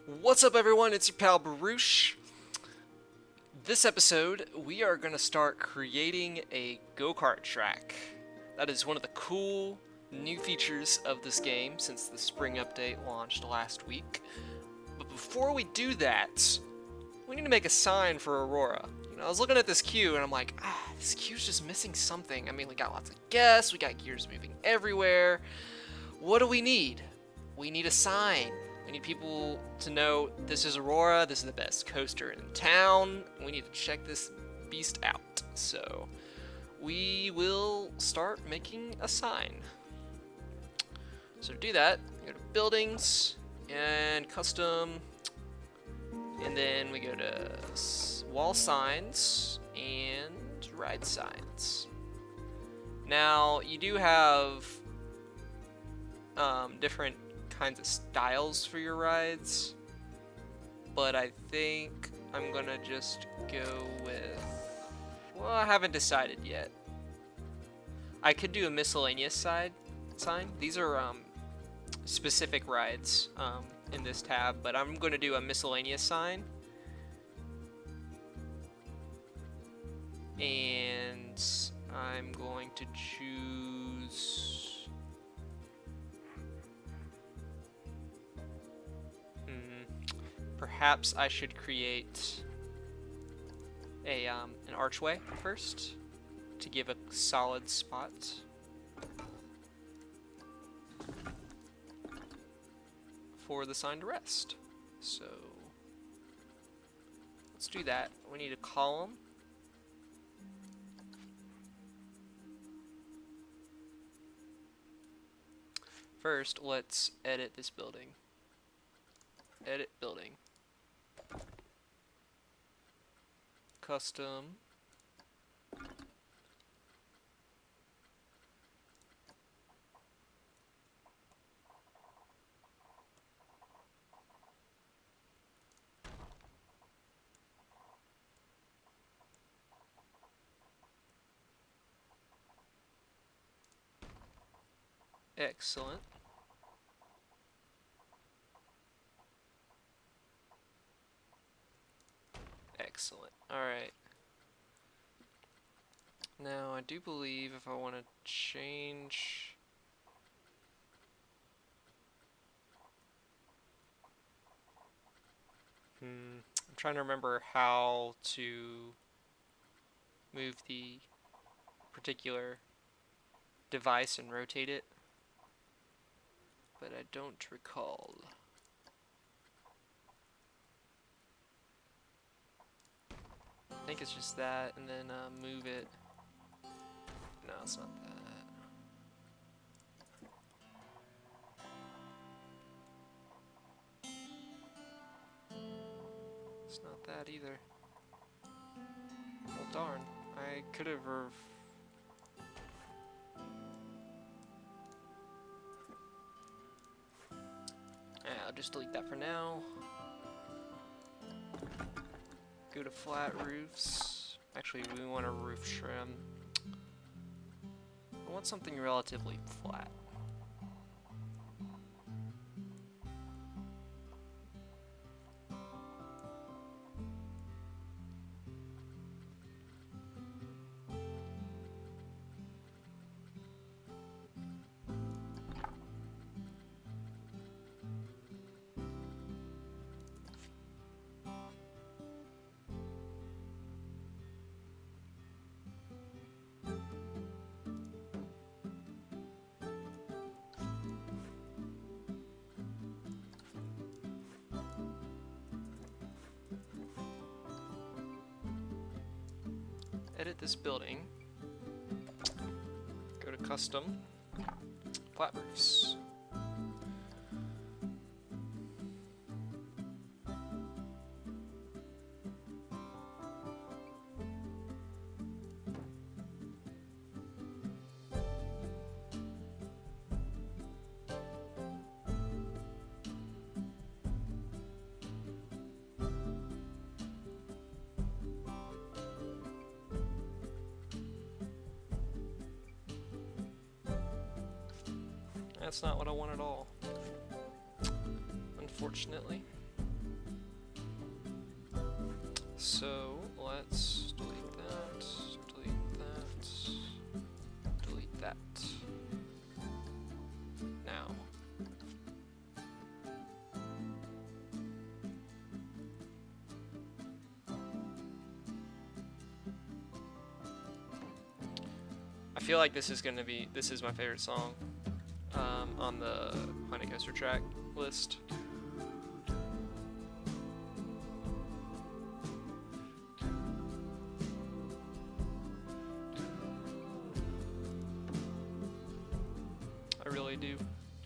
What's up, everyone? It's your pal Baruch. This episode, we are going to start creating a go-kart track. That is one of the cool new features of this game since the spring update launched last week. But before we do that, we need to make a sign for Aurora. I was looking at this queue and I'm like, this queue's just missing something. I mean, we got lots of guests, we got gears moving everywhere. What do we need? We need a sign. We need people to know this is Aurora, this is the best coaster in town. We need to check this beast out. So we will start making a sign. So to do that, we go to buildings and custom, and then we go to wall signs and ride signs. Now you do have different kinds of styles for your rides, but I think I'm gonna just go with, well, I haven't decided yet. I could do a miscellaneous sign. These are specific rides in this tab, but I'm gonna do a miscellaneous sign, and I'm going to choose perhaps I should create a an archway first to give a solid spot. For the sign to rest. So let's do that. We need a column. First, let's edit this building. Edit building. Custom. Excellent. Excellent. Alright. Now, I do believe if I want to change... I'm trying to remember how to move the particular device and rotate it, but I don't recall. I think it's just that, and then move it. No, it's not that. It's not that either. Well, darn. I could have yeah, I'll just delete that for now. Go to flat roofs. Actually, we want a roof trim. I want something relatively flat. Edit this building, go to custom, flat roofs. That's not what I want at all, unfortunately. So let's delete that, delete that, delete that. Now. I feel like this is my favorite song on the Planet Coaster track list. I really do.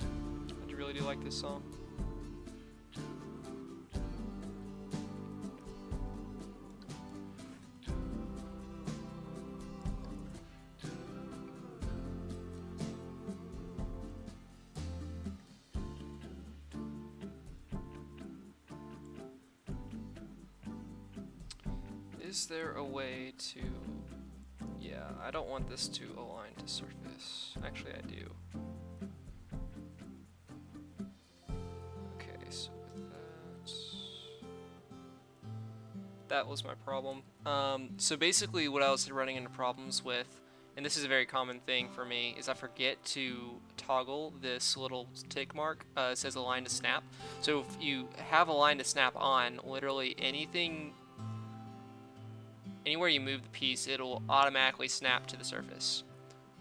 I really do like this song. Is there a way to... Yeah, I don't want this to align to surface. Actually, I do. Okay, so with that... That was my problem. So basically what I was running into problems with, and this is a very common thing for me, is I forget to toggle this little tick mark. It says align to snap. So if you have align to snap on, literally anywhere you move the piece, it'll automatically snap to the surface.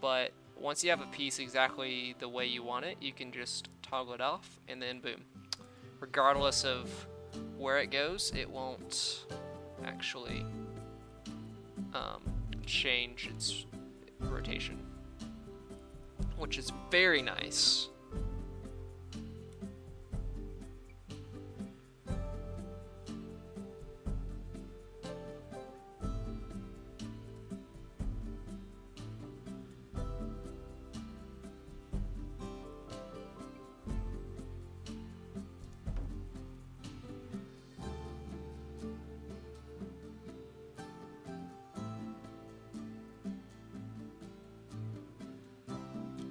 But once you have a piece exactly the way you want it, you can just toggle it off, and then boom. Regardless of where it goes, it won't actually change its rotation, which is very nice.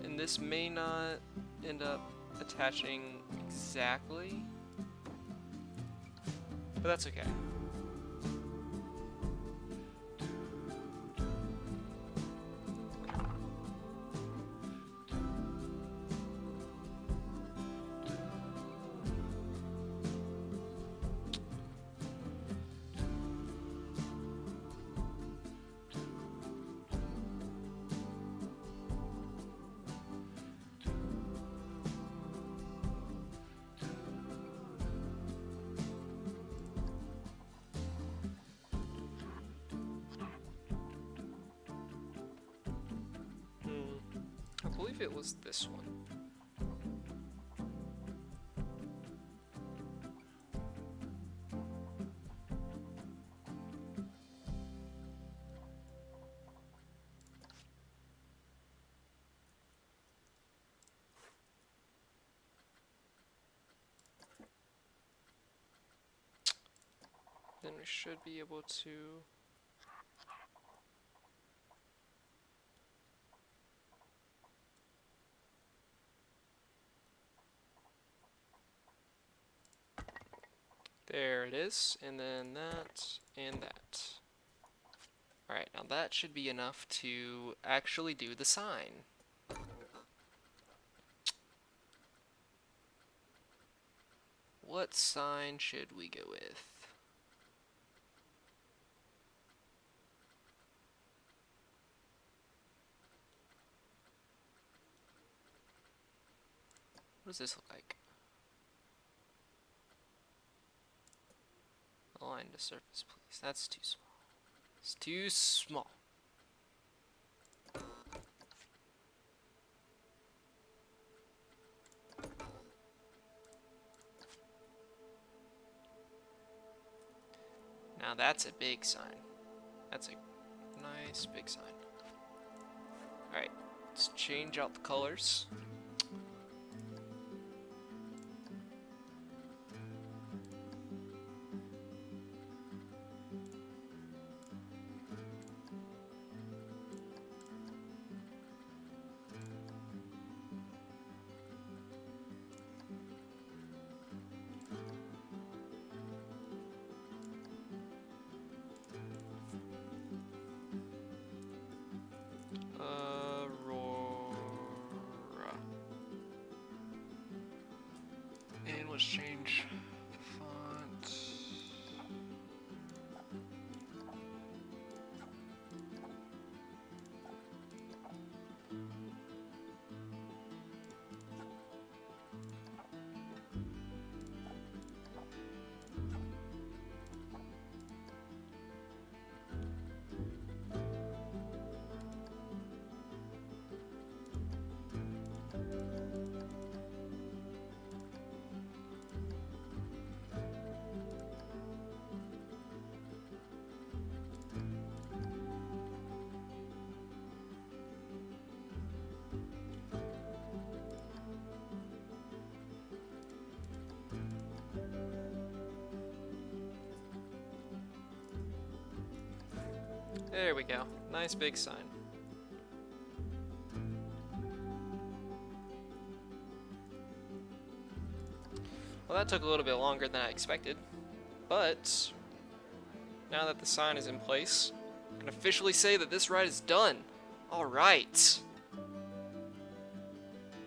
And this may not end up attaching exactly, but that's okay. I believe it was this one. Then we should be able to... There it is, and then that, and that. Alright, now that should be enough to actually do the sign. What sign should we go with? What does this look like? Align to surface, please. That's too small. It's too small. Now that's a big sign. That's a nice big sign. Alright, let's change out the colors. And let's change font. There we go. Nice big sign. Well, that took a little bit longer than I expected, but now that the sign is in place, I can officially say that this ride is done. All right.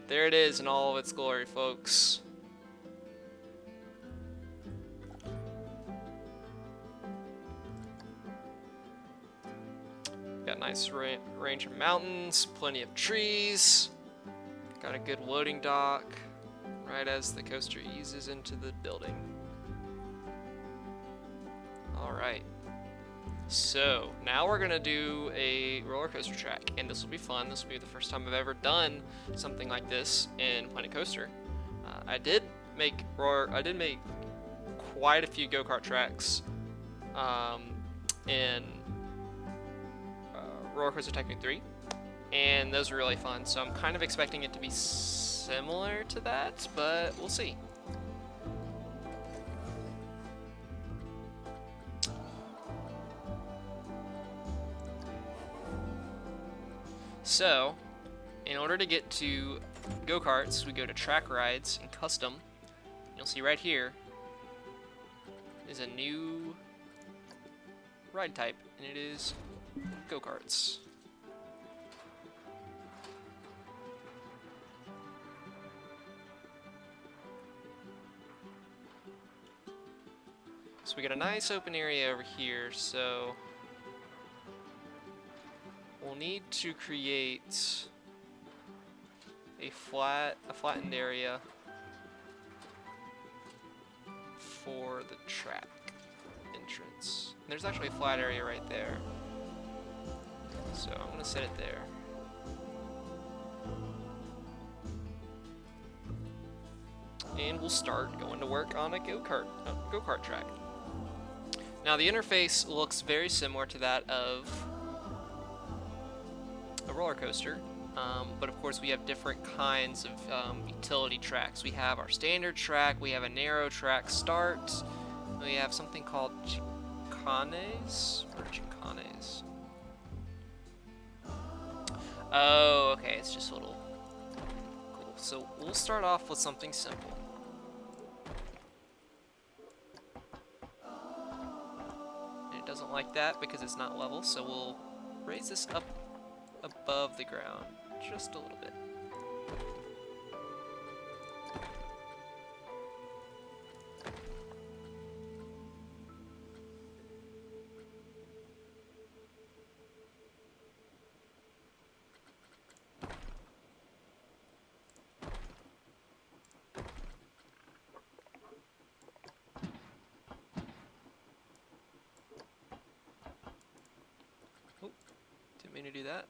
There it is in all of its glory, folks. Got a nice range of mountains, plenty of trees, got a good loading dock right as the coaster eases into the building. Alright, so now we're gonna do a roller coaster track, and this will be fun. This will be the first time I've ever done something like this in Planet Coaster. I did make quite a few go-kart tracks in Roller Coaster Tycoon 3, and those were really fun, so I'm kind of expecting it to be similar to that, but we'll see. So, in order to get to go-karts, we go to track rides and custom. You'll see right here is a new ride type, and it is go-karts. So we got a nice open area over here, so we'll need to create a flattened area for the track entrance. And there's actually a flat area right there. So I'm gonna set it there. And we'll start going to work on a go-kart track. Now the interface looks very similar to that of a roller coaster, but of course we have different kinds of utility tracks. We have our standard track, we have a narrow track start, we have something called chicanes. Oh, okay, it's just a little cool. So we'll start off with something simple. And it doesn't like that because it's not level, so we'll raise this up above the ground just a little bit. Oh, didn't mean to do that.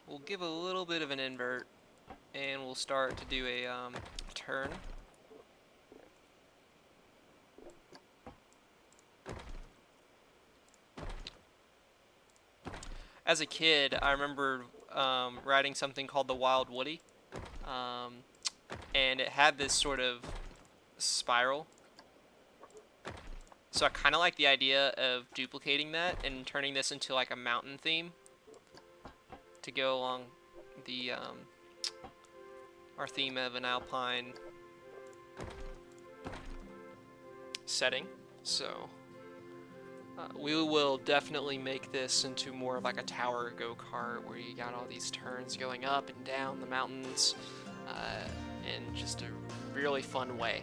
We'll give a little bit of an invert, and we'll start to do a turn. As a kid, I remember riding something called the Wild Woody, and it had this sort of spiral. So I kind of like the idea of duplicating that and turning this into like a mountain theme to go along the our theme of an alpine setting. So We will definitely make this into more of like a tower go-kart where you got all these turns going up and down the mountains in just a really fun way.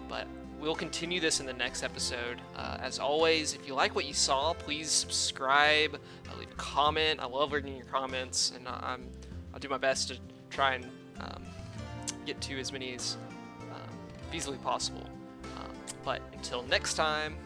But we'll continue this in the next episode. As always, if you like what you saw, please subscribe, leave a comment. I love reading your comments, and I'll do my best to try and get to as many as feasibly possible. But until next time,